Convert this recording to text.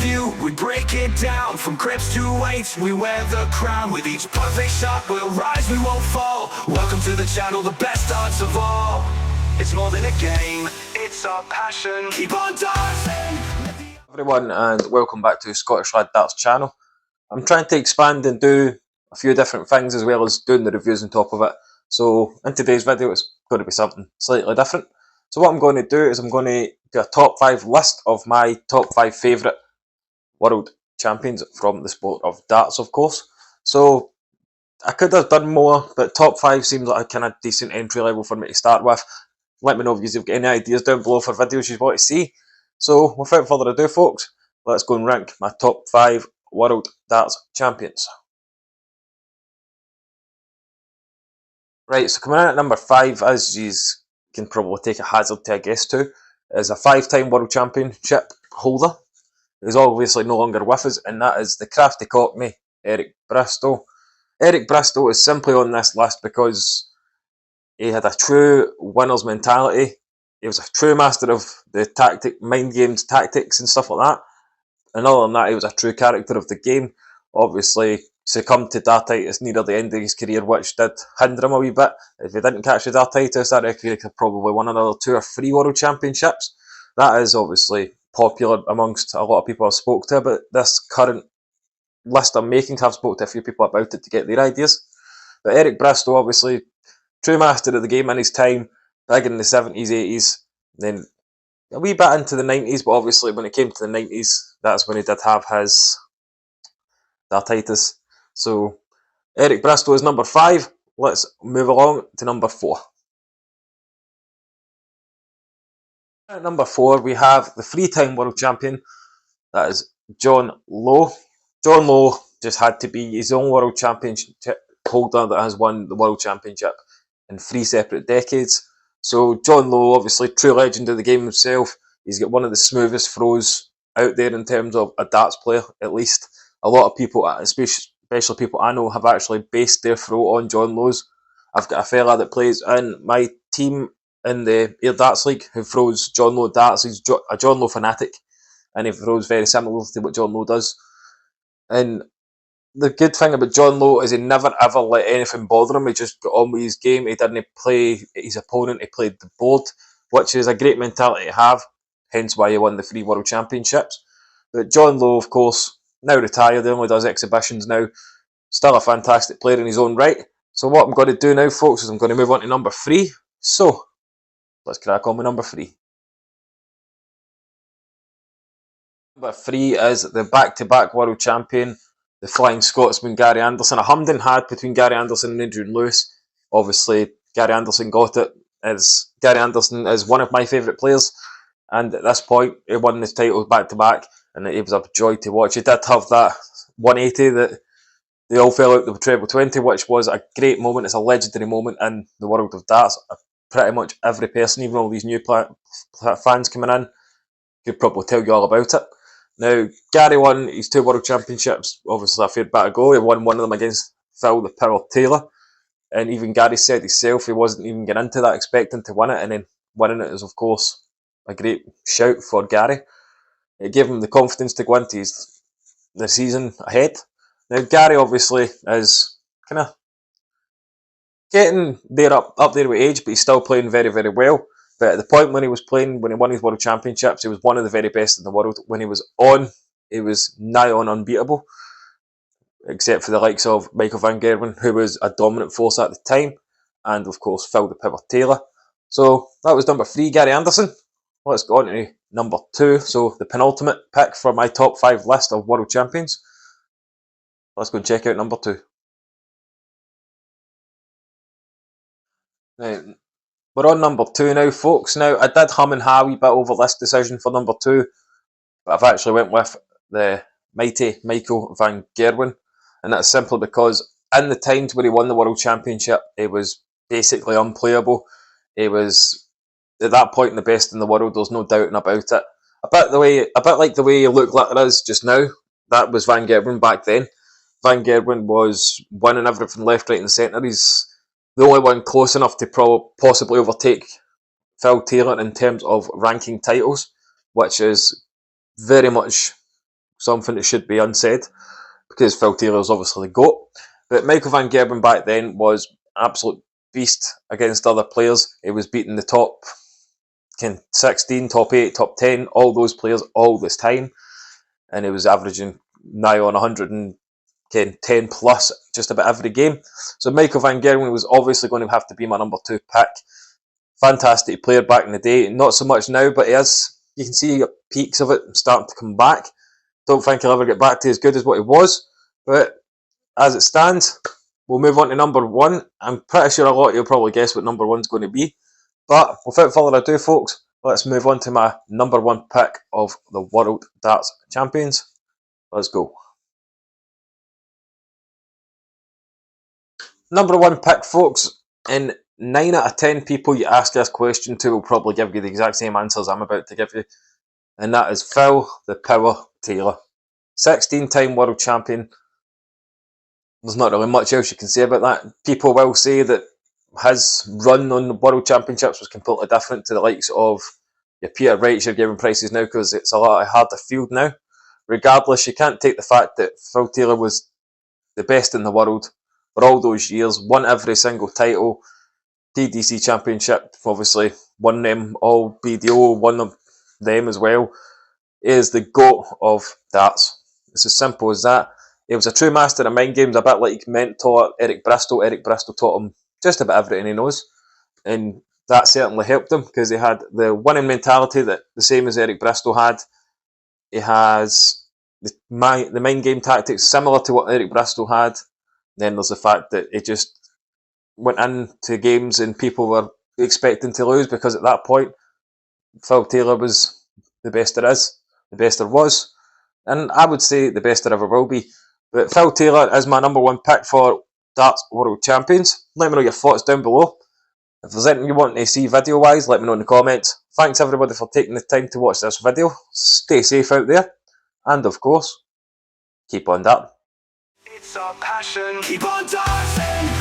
review, we break it down. From grips to weights, we wear the crown. With each perfect shot, we'll rise, we won't fall. Welcome to the channel, the best darts of all. It's more than a game, it's our passion. Keep on dancing. Everyone, and welcome back to Scottish Lad Darts channel. I'm trying to expand and do a few different things as well as doing the reviews on top of it. So in today's video it's going to be something slightly different. So what I'm going to do is I'm going to do a top 5 list of my top 5 favourite world champions from the sport of darts, of course. So I could have done more, but top 5 seems like a kind of decent entry level for me to start with. Let me know if you've got any ideas down below for videos you want to see. So without further ado folks, let's go and rank my top 5 world darts champions. Right, so coming in at number 5, as you can probably take a hazard to a guess to, is a 5-time world championship holder, who's obviously no longer with us, and that is the crafty cockney, Eric Bristow. Eric Bristow is simply on this list because he had a true winner's mentality. He was a true master of the mind games, tactics and stuff like that. And other than that, he was a true character of the game. Obviously, succumbed to dartitis near the end of his career, which did hinder him a wee bit. If he didn't catch the dartitis, I reckon he could probably won another 2 or 3 world championships. That is obviously popular amongst a lot of people I've spoke to about this current list I'm making. I've spoke to a few people about it to get their ideas. But Eric Bristow, obviously, true master of the game in his time, big in the 70s, 80s, then a wee bit into the 90s, but obviously when it came to the 90s, that's when he did have his dartitis. So Eric Bristow is number 5. Let's move along to number 4. At number 4 we have the 3-time world champion, that is John Lowe. John Lowe just had to be his own world championship holder that has won the world championship in 3 separate decades. So John Lowe, obviously true legend of the game himself. He's got one of the smoothest throws out there in terms of a darts player, at least. A lot of people, especially people I know, have actually based their throw on John Lowe's. I've got a fella that plays in my team in the Air Darts League who throws John Lowe darts. He's a John Lowe fanatic, and he throws very similar to what John Lowe does. And the good thing about John Lowe is he never ever let anything bother him. He just got on with his game. He didn't play his opponent, he played the board, which is a great mentality to have, hence why he won the 3 world championships. But John Lowe, of course, now retired, he only does exhibitions now. Still a fantastic player in his own right. So what I'm going to do now, folks, is I'm going to move on to number 3. So, let's crack on with number 3. Number 3 is the back-to-back world champion, the Flying Scotsman Gary Anderson. A hummed and had between Gary Anderson and Adrian Lewis. Obviously, Gary Anderson got it. Gary Anderson is one of my favourite players, and at this point, he won his titles back-to-back, and it was a joy to watch. He did have that 180 that they all fell out the treble 20, which was a great moment. It's a legendary moment in the world of darts. Pretty much every person, even all these new fans coming in, could probably tell you all about it. Now, Gary won his 2 world championships, obviously a fair bit ago. He won one of them against Phil the Power Taylor. And even Gary said himself he wasn't even getting into that expecting to win it. And then winning it is, of course, a great shout for Gary. It gave him the confidence to go into the season ahead. Now, Gary obviously is kind of getting there up there with age, but he's still playing very, very well. But at the point when he was playing, when he won his world championships, he was one of the very best in the world. When he was on, he was nigh on unbeatable, except for the likes of Michael van Gerwen, who was a dominant force at the time, and of course Phil the Power Taylor. So that was number 3, Gary Anderson. Let's go on to number 2, so the penultimate pick for my top 5 list of world champions. Let's go and check out number 2. Now, we're on number 2 now, folks. Now, I did hum and ha a wee bit over this decision for number 2, but I've actually went with the mighty Michael van Gerwen, and that's simply because in the times where he won the World Championship, he was basically unplayable. He was, at that point, the best in the world, there's no doubting about it. A bit like the way he looked like it is just now, that was Van Gerwen back then. Van Gerwen was winning everything left, right and centre. He's the only one close enough to possibly overtake Phil Taylor in terms of ranking titles, which is very much something that should be unsaid, because Phil Taylor's obviously the GOAT. But Michael van Gerwen back then was absolute beast against other players. He was beating the top 16, top 8, top 10, all those players all this time. And he was averaging nigh on 110 plus just about every game. So Michael van Gerwen was obviously going to have to be my number 2 pick. Fantastic player back in the day. Not so much now, but he is. You can see peaks of it starting to come back. Don't think he'll ever get back to as good as what he was. But as it stands, we'll move on to number 1. I'm pretty sure a lot of you will probably guess what number 1's going to be. But without further ado, folks, let's move on to my number 1 pick of the World Darts Champions. Let's go. Number 1 pick, folks, and 9 out of 10 people you ask this question to will probably give you the exact same answers I'm about to give you. And that is Phil the Power Taylor. 16-time world champion. There's not really much else you can say about that. People will say that his run on the World Championships was completely different to the likes of your Peter Wrights, your Gerwen Prices now, because it's a lot harder field now. Regardless, you can't take the fact that Phil Taylor was the best in the world for all those years, won every single title, TDC Championship, obviously, won them all, BDO, won them as well. He is the GOAT of darts. It's as simple as that. He was a true master of mind games, a bit like mentor Eric Bristow. Eric Bristow taught him just about everything he knows. And that certainly helped him because he had the winning mentality that the same as Eric Bristow had. He has the mind game tactics similar to what Eric Bristow had. Then there's the fact that he just went into games and people were expecting to lose because at that point, Phil Taylor was the best there is, the best there was, and I would say the best there ever will be. But Phil Taylor is my number 1 pick for Darts World Champions. Let me know your thoughts down below. If there's anything you want to see video-wise, let me know in the comments. Thanks everybody for taking the time to watch this video. Stay safe out there. And of course, keep on darting. It's our passion, keep on dancing.